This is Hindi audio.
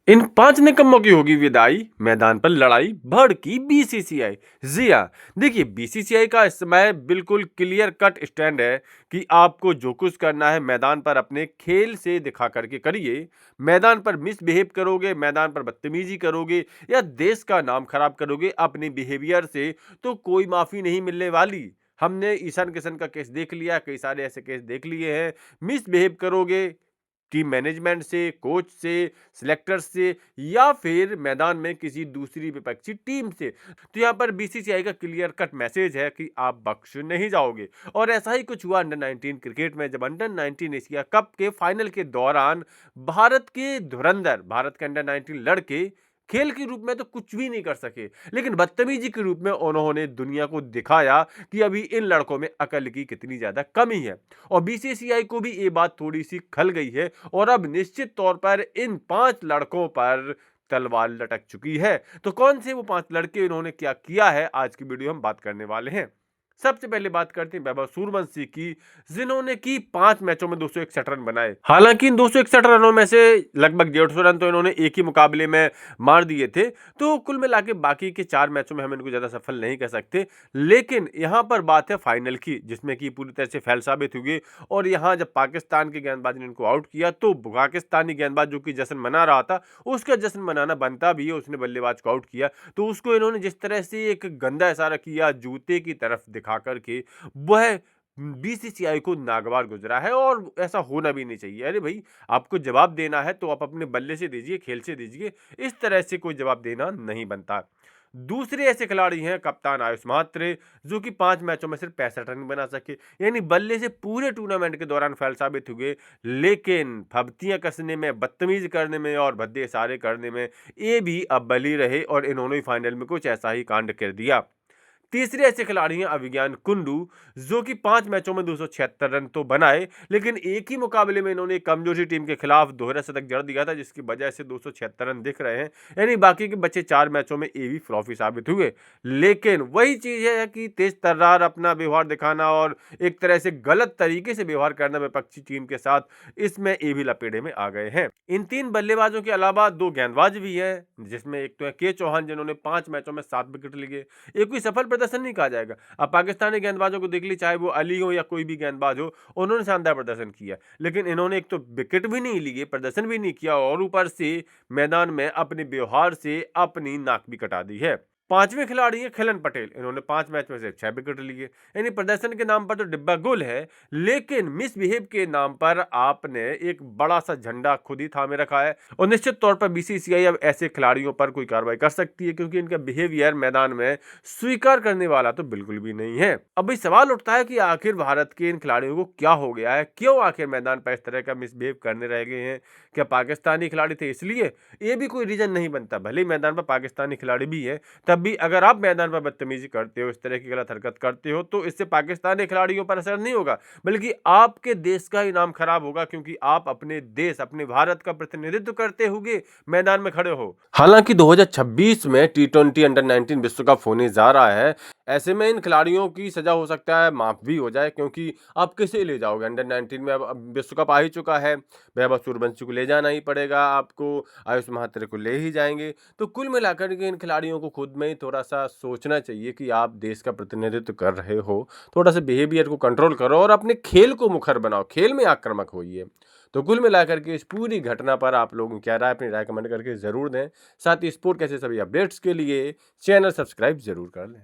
इन 5 निकम्मों की होगी विदाई, मैदान पर लड़ाई, भड़की बीसीसीआई। जी हाँ, देखिए बीसीसीआई का इस समय बिल्कुल क्लियर कट स्टैंड है कि आपको जो कुछ करना है मैदान पर अपने खेल से दिखा करके करिए। मैदान पर मिसबिहेव करोगे, मैदान पर बदतमीजी करोगे या देश का नाम खराब करोगे अपने बिहेवियर से, तो कोई माफ़ी नहीं मिलने वाली। हमने ईशान किशन का केस देख लिया, कई सारे ऐसे केस देख लिए हैं। मिसबिहेव करोगे टीम मैनेजमेंट से, कोच से, सिलेक्टर्स से या फिर मैदान में किसी दूसरी विपक्षी टीम से, तो यहाँ पर बीसीसीआई का क्लियर कट मैसेज है कि आप बख्श नहीं जाओगे। और ऐसा ही कुछ हुआ अंडर 19 क्रिकेट में, जब अंडर 19 एशिया कप के फाइनल के दौरान भारत के धुरंधर, भारत के अंडर 19 लड़के खेल के रूप में तो कुछ भी नहीं कर सके, लेकिन बदतमीजी के रूप में उन्होंने दुनिया को दिखाया कि अभी इन लड़कों में अकल की कितनी ज्यादा कमी है। और बीसीसीआई को भी ये बात थोड़ी सी खल गई है और अब निश्चित तौर पर इन 5 लड़कों पर तलवार लटक चुकी है। तो कौन से वो 5 लड़के, इन्होंने क्या किया है, आज की वीडियो हम बात करने वाले हैं। सबसे पहले बात करते हैं वैभव सूर्यवंशी की, जिन्होंने की 5 मैचों में 261 रन बनाए। हालांकि इन 261 रनों में से लगभग 150 रन तो इन्होंने एक ही मुकाबले में मार दिए थे, तो कुल मिला के बाकी के 4 मैचों में हम इनको ज्यादा सफल नहीं कह सकते। लेकिन यहां पर बात है फाइनल की, जिसमें कि पूरी तरह से फेल साबित हुए। और यहां जब पाकिस्तान के गेंदबाज ने इनको आउट किया, तो पाकिस्तानी गेंदबाज जो कि जश्न मना रहा था, उसका जश्न मनाना बनता भी है, उसने बल्लेबाज को आउट किया। तो उसको इन्होंने जिस तरह से एक गंदा इशारा किया जूते की तरफ दिखा करके, वह बीसीसीआई को नागवार गुजरा है और ऐसा होना भी नहीं चाहिए। अरे भाई, आपको जवाब देना है तो आप अपने बल्ले से दीजिए, खेल से दीजिए, इस तरह से कोई जवाब देना नहीं बनता। दूसरे ऐसे खिलाड़ी हैं कप्तान आयुष म्हात्रे, जो कि 5 मैचों में सिर्फ 65 रन बना सके, यानी बल्ले से पूरे टूर्नामेंट के दौरान फेल साबित हुए। लेकिन फब्तियां कसने में, बदतमीज करने में और भद्दे इशारे करने में ये भी अव्वल ही रहे और इन्होंने फाइनल में कुछ ऐसा ही कांड कर दिया। तीसरे ऐसे खिलाड़ी हैं अभिज्ञान कुंडू, जो कि 5 मैचों में 276 रन तो बनाए, लेकिन एक ही मुकाबले में इन्होंने कमजोर टीम के खिलाफ दोहरा शतक जड़ दिया था, जिसकी वजह से 276 रन दिख रहे हैं। यानी बाकी के बचे 4 मैचों में ये भी फ्लॉपी साबित हुए। लेकिन वही चीज है कि तेज तर्रार अपना व्यवहार दिखाना और एक तरह से गलत तरीके से व्यवहार करना विपक्षी टीम के साथ, इसमें ये भी लपेटे में आ गए हैं। इन 3 बल्लेबाजों के अलावा 2 गेंदबाज भी हैं, जिसमें एक तो है के चौहान, जिन्होंने 5 मैचों में 7 विकेट लिए। ये कोई सफल प्रदर्शन नहीं कहा जाएगा। अब पाकिस्तानी गेंदबाजों को देख ली, चाहे वो अली हो या कोई भी गेंदबाज हो, उन्होंने शानदार प्रदर्शन किया, लेकिन इन्होंने एक तो विकेट भी नहीं लिए, प्रदर्शन भी नहीं किया और ऊपर से मैदान में अपने व्यवहार से अपनी नाक भी कटा दी है। पांचवें खिलाड़ी हैं खिलन पटेल, इन्होंने 5 मैच में से 6 विकेट लिए। यानी प्रदर्शन के नाम पर तो डिब्बा गुल है, लेकिन मिसबिहेव के नाम पर आपने एक बड़ा सा झंडा खुद ही थामे रखा है। और निश्चित तौर पर बीसीसीआई अब ऐसे खिलाड़ियों पर कोई कार्रवाई कर सकती है, क्योंकि इनका बिहेवियर मैदान में स्वीकार करने वाला तो बिल्कुल भी नहीं है। अब भाई सवाल उठता है कि आखिर भारत के इन खिलाड़ियों को क्या हो गया है, क्यों आखिर मैदान पर इस तरह का मिसबिहेव करने रह गए हैं। क्या पाकिस्तानी खिलाड़ी थे इसलिए? ये भी कोई रीजन नहीं बनता। भले ही मैदान पर पाकिस्तानी खिलाड़ी भी है, तब भी अगर आप मैदान पर बदतमीजी करते हो, इस तरह की गलत हरकत करते हो, तो इससे पाकिस्तानी खिलाड़ियों पर असर नहीं होगा, बल्कि आपके देश का ही नाम खराब होगा, क्योंकि आप अपने देश, अपने भारत का प्रतिनिधित्व करते हुए मैदान में खड़े हो। हालांकि 2026 में टी20 अंडर 19 विश्व कप होने जा रहा है। ऐसे में इन खिलाड़ियों की सजा हो सकता है माफ भी हो जाए, क्योंकि आप किसे ले जाओगे अंडर 19 में। अब विश्व कप आ ही चुका है, वैभव सूर्यवंशी को ले जाना ही पड़ेगा आपको, आयुष म्हात्रे को ले ही जाएंगे। तो कुल मिलाकर के इन खिलाड़ियों को खुद में ही थोड़ा सा सोचना चाहिए कि आप देश का प्रतिनिधित्व कर रहे हो, थोड़ा सा बिहेवियर को कंट्रोल करो और अपने खेल को मुखर बनाओ, खेल में आक्रामक होइए। तो कुल मिलाकर के इस पूरी घटना पर आप लोगों की क्या राय, अपनी राय कमेंट करके जरूर दें। साथ ही स्पोर्ट कैसे सभी अपडेट्स के लिए चैनल सब्सक्राइब जरूर कर लें।